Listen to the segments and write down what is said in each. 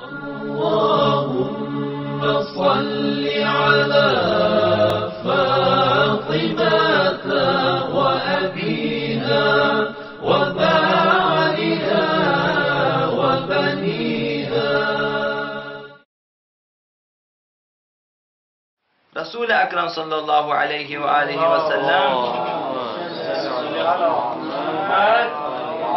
اللهم صل على فاطمة وأبيها وبعلها وبنيها. رسول اکرم صلی اللہ علیہ وآلہ وسلم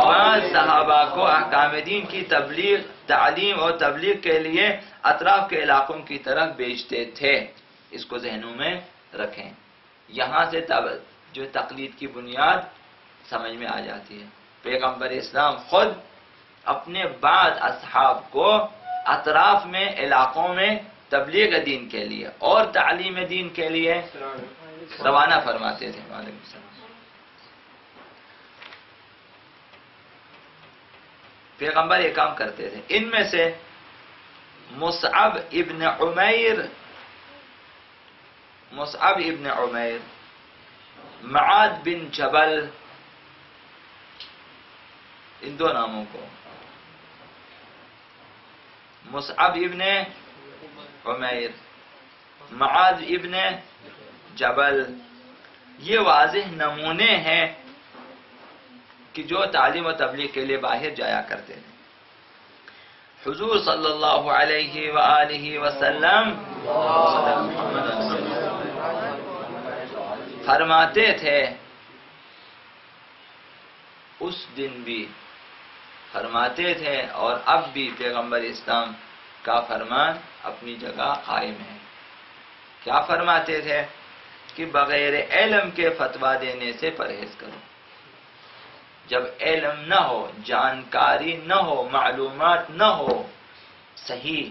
بعض صحابہ کو احکام دین کی تبلیغ، تعلیم اور تبلیغ کے لیے اطراف کے علاقوں کی طرف بھیجتے تھے. اس کو ذہنوں میں رکھیں. یہاں سے جو تقلید کی بنیاد سمجھ میں آ جاتی ہے. پیغمبر اسلام خود اپنے بعض اصحاب کو اطراف میں علاقوں میں تبلیغ دین کے لیے اور تعلیم دین کے لیے روانہ فرماتے تھے. وعلیکم السلام. پیغمبر یہ کام کرتے تھے. ان میں سے مصعب ابن عمیر، معاذ بن جبل، ان دو ناموں کو، مصعب ابن عمیر، معاذ ابن جبل، یہ واضح نمونے ہیں کہ جو تعلیم و تبلیغ کے لیے باہر جایا کرتے تھے. حضور صلی اللہ علیہ وآلہ وسلم فرماتے تھے، اس دن بھی فرماتے تھے اور اب بھی پیغمبر اسلام کا فرمان اپنی جگہ قائم ہے. کیا فرماتے تھے؟ کہ بغیر علم کے فتویٰ دینے سے پرہیز کرو. جب علم نہ ہو، جانکاری نہ ہو، معلومات نہ ہو، صحیح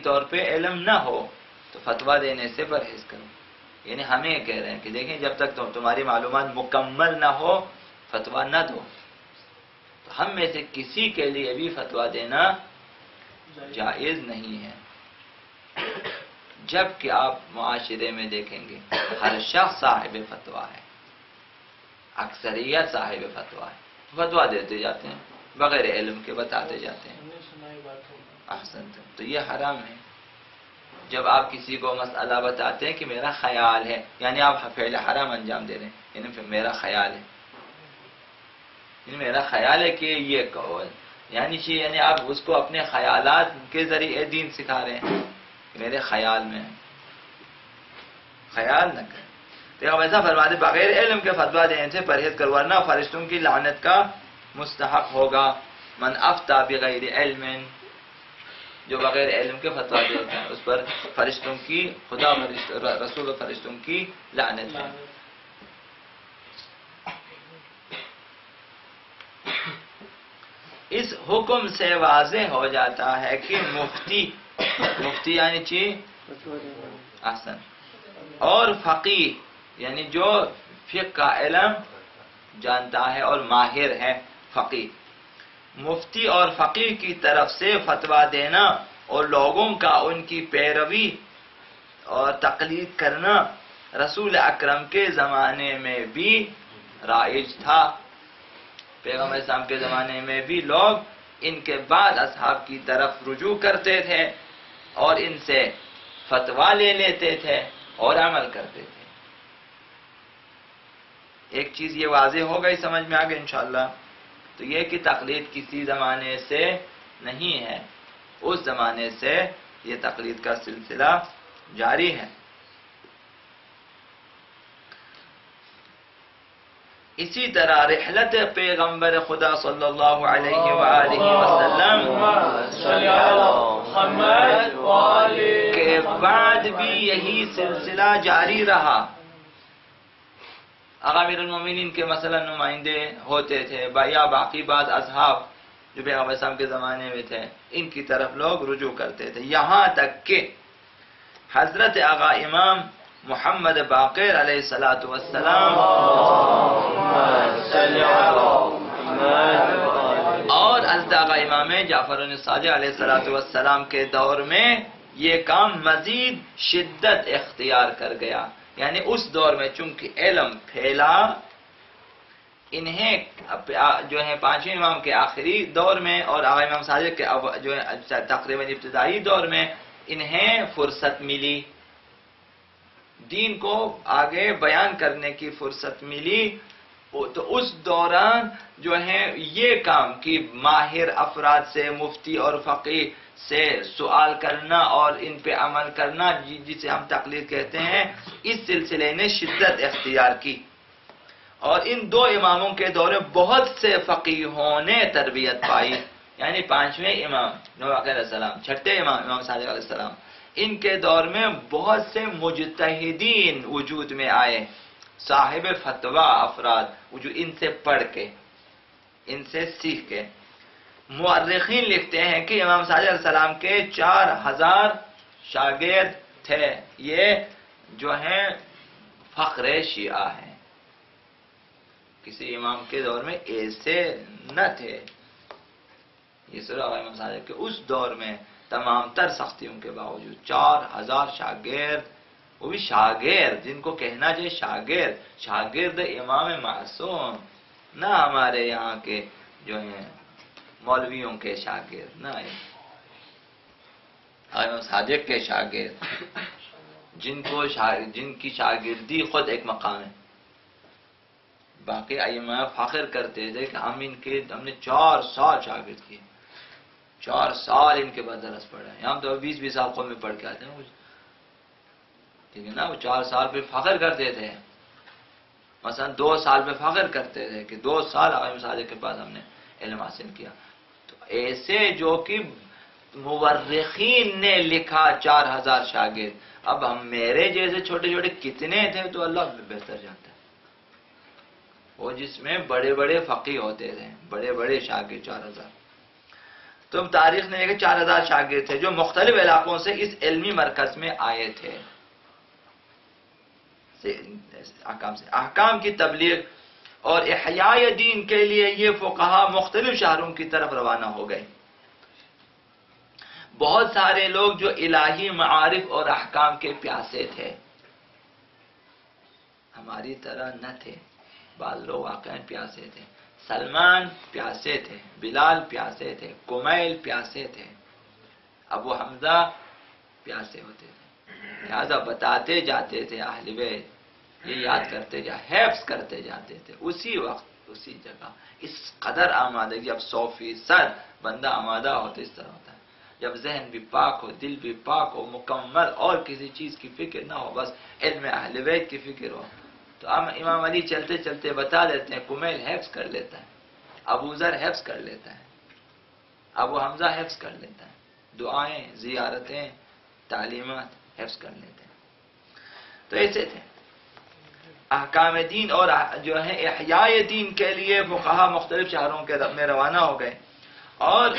طور پہ علم نہ ہو تو فتویٰ دینے سے پرہیز کرو. یعنی ہمیں کہہ رہے ہیں کہ دیکھیں جب تک تمہاری معلومات مکمل نہ ہو فتویٰ نہ دو. تو ہم میں سے کسی کے لیے بھی فتویٰ دینا جائز نہیں ہے. جبکہ آپ معاشرے میں دیکھیں گے ہر شخص صاحب فتویٰ ہے، اکثریت صاحب فتویٰ ہے، فتویٰ دیتے جاتے ہیں بغیر علم کے، بتاتے جاتے ہیں. احسنت. تو یہ حرام ہے. جب آپ کسی کو مسئلہ بتاتے ہیں کہ میرا خیال ہے، یعنی آپ فعل حرام انجام دے رہے ہیں. یعنی میرا خیال ہے، یعنی میرا خیال ہے کہ یہ کہو، یعنی آپ اس کو اپنے خیالات کے ذریعے دین سکھا رہے ہیں کہ میرے خیال میں ہے. خیال نہ کریں. تو ایسا فرماتے بغیر علم کے فتویٰ دینے سے پرہیز کرو ورنہ فرشتوں کی لعنت کا مستحق ہوگا. من افتى بغیر علم، جو بغیر علم کے فتویٰ دیتا ہے اس پر فرشتوں کی، خدا رسول و فرشتوں کی لعنت ہے. اس حکم سے واضح ہو جاتا ہے کہ مفتی یعنی احسن، اور فقیہ یعنی جو فقہ کا علم جانتا ہے اور ماہر ہے، فقیہ، مفتی اور فقیہ کی طرف سے فتویٰ دینا اور لوگوں کا ان کی پیروی اور تقلید کرنا رسول اکرم کے زمانے میں بھی رائج تھا. پیغمبر اسلام کے زمانے میں بھی لوگ ان کے بعد اصحاب کی طرف رجوع کرتے تھے اور ان سے فتویٰ لے لیتے تھے اور عمل کرتے تھے. ایک چیز یہ واضح ہو گئی، سمجھ میں آگے انشاءاللہ. تو یہ کہ تقلید کسی زمانے سے نہیں ہے، اس زمانے سے یہ تقلید کا سلسلہ جاری ہے. اسی طرح رحلت پیغمبر خدا صلی اللہ علیہ وآلہ وسلم کے بعد بھی یہی سلسلہ جاری رہا. آقا امیر المومنین کے مثلا نمائندے ہوتے تھے یا باقی بعض اصحاب جو پیغمبر اسلام کے زمانے میں تھے، ان کی طرف لوگ رجوع کرتے تھے. یہاں تک کہ حضرت آقا امام محمد باقر علیہ السلام اور حضرت آقا امام جعفر الصادق علیہ السلام کے دور میں یہ کام مزید شدت اختیار کر گیا. یعنی اس دور میں چونکہ علم پھیلا، انہیں جو ہے پانچویں امام کے آخری دور میں اور آقا امام صادق کے جو ہے تقریباً ابتدائی دور میں انہیں فرصت ملی، دین کو آگے بیان کرنے کی فرصت ملی، تو اس دوران جو ہے یہ کام کہ ماہر افراد سے، مفتی اور فقیہ سے سوال کرنا اور ان پہ عمل کرنا جسے ہم تقلید کہتے ہیں، اس سلسلے نے شدت اختیار کی، اور ان دو اماموں کے دور میں بہت سے فقیہوں نے تربیت پائی، یعنی پانچویں امام نوح علیہ السلام، چھٹے امام امام صادق علیہ السلام، ان کے دور میں بہت سے مجتہدین وجود میں آئے، صاحب فتویٰ افراد جو ان سے پڑھ کے، ان سے سیکھ کے۔ مورخین لکھتے ہیں کہ امام صادق علیہ السلام کے 4000 شاگرد تھے، یہ جو ہیں فخر شیعہ ہیں، کسی امام کے دور میں ایسے نہ تھے، یہ صرف امام صادق کے اس دور میں تمام تر سختیوں کے باوجود 4000 شاگرد، وہ بھی شاگرد جن کو کہنا چاہیے شاگرد امام معصوم، نہ ہمارے یہاں کے جو ہیں مولویوں کے شاگرد، نہ امام صادق کے شاگرد، جن کی شاگردی خود ایک مقام ہے۔ باقی ائمہ فخر کرتے تھے کہ ہم نے 4 سال شاگرد کیے، 4 سال ان کے بعد درس پڑھا ہے، ہم تو 20 سال قوم میں پڑھ کے آتے ہیں کچھ، ٹھیک ہے نا، وہ 4 سال پہ فخر کرتے تھے، مثلا 2 سال پہ فخر کرتے تھے کہ 2 سال امام صادق کے پاس ہم نے علم حاصل کیا۔ تو ایسے جو کہ مورخین نے لکھا 4000 شاگرد، اب ہم میرے جیسے چھوٹے چھوٹے کتنے تھے تو اللہ بہتر جانتا ہے، وہ جس میں بڑے بڑے فقیہ ہوتے تھے، بڑے بڑے شاگرد 4000۔ تو تاریخ نے یہ کہ 4000 شاگرد تھے جو مختلف علاقوں سے اس علمی مرکز میں آئے تھے، احکام کی تبلیغ اور احیاء دین کے لیے یہ فقہا مختلف شہروں کی طرف روانہ ہو گئے۔ بہت سارے لوگ جو الہی معارف اور احکام کے پیاسے تھے، ہماری طرح نہ تھے، بعض لوگ واقعی پیاسے تھے، سلمان پیاسے تھے، بلال پیاسے تھے، کمیل پیاسے تھے، ابو حمزہ پیاسے ہوتے تھے، لہذا بتاتے جاتے تھے اہل بیت، یہ یاد کرتے حفظ کرتے جاتے تھے، اسی وقت اسی جگہ، اس قدر آمادگی، جب 100% بندہ آمادہ ہوتا اس طرح ہوتا ہے، جب ذہن بھی پاک ہو، دل بھی پاک ہو، مکمل اور کسی چیز کی فکر نہ ہو، بس علم اہل بیت کی فکر ہو، تو امام علی چلتے چلتے بتا دیتے ہیں، کمیل حفظ کر لیتا ہے، ابو ذر حفظ کر لیتا ہے، ابو حمزہ حفظ کر لیتا ہے، دعائیں، زیارتیں، تعلیمات حفظ کر لیتے ہیں۔ تو ایسے تھے احکام دین اور جو ہے احیاء دین کے لیے فقہا مختلف شہروں کے میں روانہ ہو گئے، اور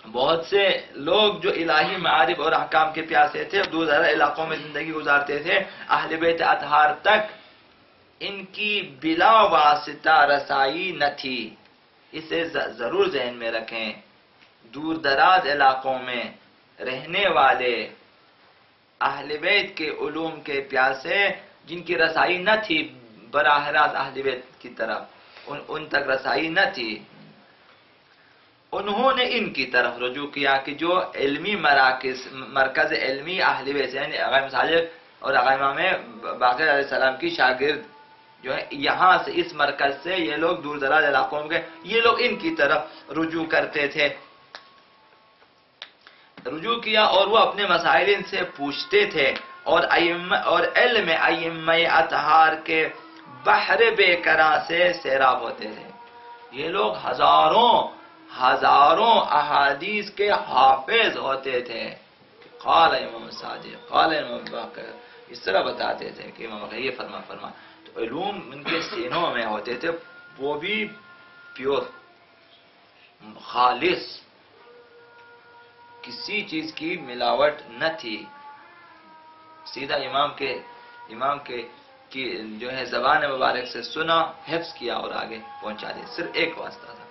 بہت سے لوگ جو الہی معارف اور احکام کے پیاسے تھے، دور دراز علاقوں میں زندگی گزارتے تھے، اہل بیت اطہار تک ان کی بلا واسطہ رسائی نہ تھی، اسے ضرور ذہن میں رکھیں، دور دراز علاقوں میں رہنے والے اہل بیت کے علوم کے پیاسے جن کی رسائی نہ تھی براہ راست اہل بیت کی طرف، ان تک رسائی نہ تھی، انہوں نے ان کی طرف رجوع کیا کہ جو علمی مرکز علمی اہل بیت، یعنی امام صادق اور امام باقر علیہ السلام کی شاگرد جو ہے، یہاں سے اس مرکز سے یہ لوگ دور دراز علاقوں میں گئے، یہ لوگ ان کی طرف رجوع کرتے تھے، رجوع کیا اور وہ اپنے مسائل ان سے پوچھتے تھے، اور علم ائمہ اطہار کے بحر بے کراں سے سیراب ہوتے تھے، یہ لوگ ہزاروں احادیث کے حافظ ہوتے تھے، قال امام صادق، قال امام باقر، اس طرح بتاتے تھے کہ امام باقر یہ فرما، تو علوم ان کے سینوں میں ہوتے تھے، وہ بھی پیور، خالص، کسی چیز کی ملاوٹ نہ تھی، سیدھا امام کے کی جو ہے زبان مبارک سے سنا، حفظ کیا اور آگے پہنچا دیا، صرف ایک واسطہ تھا۔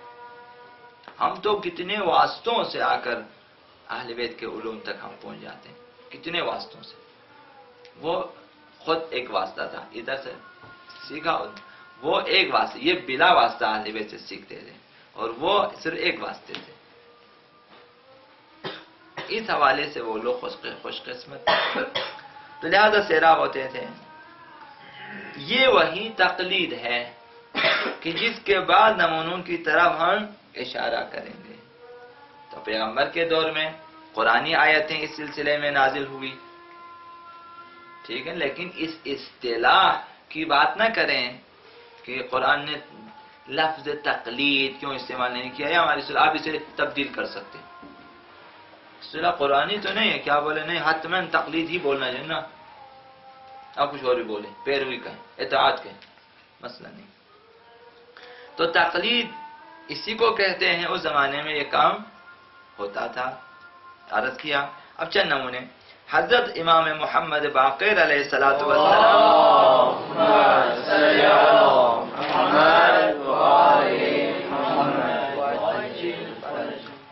ہم تو کتنے واسطوں سے آ کر اہل بیت کے علوم تک ہم پہنچ جاتے ہیں، کتنے واسطوں سے، وہ خود ایک واسطہ تھا، ادھر سے سیکھا، وہ ایک واسطے، یہ بلا واسطہ اہل بیت سے سیکھتے تھے اور وہ صرف ایک واسطے سے. اس حوالے سے وہ لوگ خوش قسمت تھے. تو لہذا سیراب ہوتے تھے. یہ وہی تقلید ہے کہ جس کے بعد نمونوں کی طرف ہم اشارہ کریں گے. تو پیغمبر کے دور میں قرآنی آیتیں اس سلسلے میں نازل ہوئی، ٹھیک ہے، لیکن اس اصطلاح کی بات نہ کریں کہ قرآن نے لفظ تقلید کیوں استعمال نہیں کیا، یا ہماری اصطلاح آپ اسے تبدیل کر سکتے. اصطلاح قرآنی تو نہیں ہے، کیا بولے نہیں حتماً تقلید ہی بولنا چاہیے نا، آپ کچھ اور بھی بولیں، پیروی کہیں، اطاعت کہیں، مسئلہ نہیں. تو تقلید اسی کو کہتے ہیں. اس زمانے میں یہ کام ہوتا تھا. عرض کیا. اب چند نمونے. حضرت امام محمد باقر علیہ الصلوۃ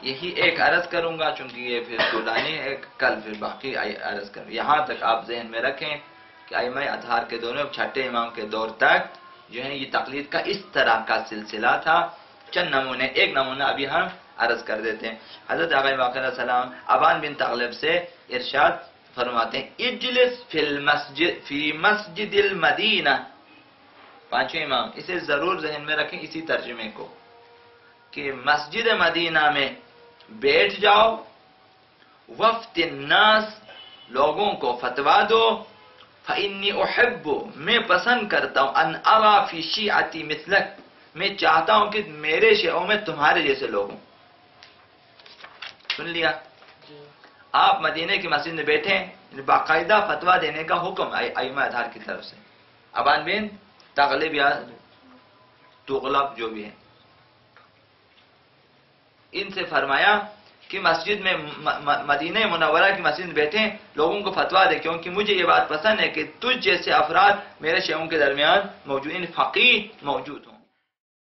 یہی ایک عرض کروں گا چونکہ یہ پھر طولانی ہے، کل پھر باقی عرض کروں. یہاں تک آپ ذہن میں رکھیں کہ ائمہ اطہار کے دور میں چھٹے امام کے دور تک جو ہے یہ تقلید کا اس طرح کا سلسلہ تھا. چند نمونے، ایک نمونہ ابھی ہم عرض کر دیتے ہیں. حضرت آقا باقر علیہ السلام ابان بن تغلب سے ارشاد فرماتے ہیں اجلس فی مسجد المدینہ. پانچویں امام، اسے ضرور ذہن میں رکھیں اسی ترجمے کو کہ مسجد مدینہ میں بیٹھ جاؤ، وفد الناس، لوگوں کو فتوا دو، فإنی احب، میں پسند کرتا ہوں، ان ارا فی شیعتی مثلک، میں چاہتا ہوں کہ میرے شیعوں میں تمہارے جیسے لوگ ہوں. سن لیا؟ آپ مدینہ کی مسجد میں بیٹھیں، باقاعدہ فتوا دینے کا حکم ائمہ اطہار کی طرف سے. ابان بن تغلب یا تغلب جو بھی ہے، ان سے فرمایا کہ مسجد میں مدینہ منورہ کی مسجد میں بیٹھیں، لوگوں کو فتوا دے، کیونکہ مجھے یہ بات پسند ہے کہ تجھ جیسے افراد میرے شیعوں کے درمیان موجود، فقیہ موجود ہوں.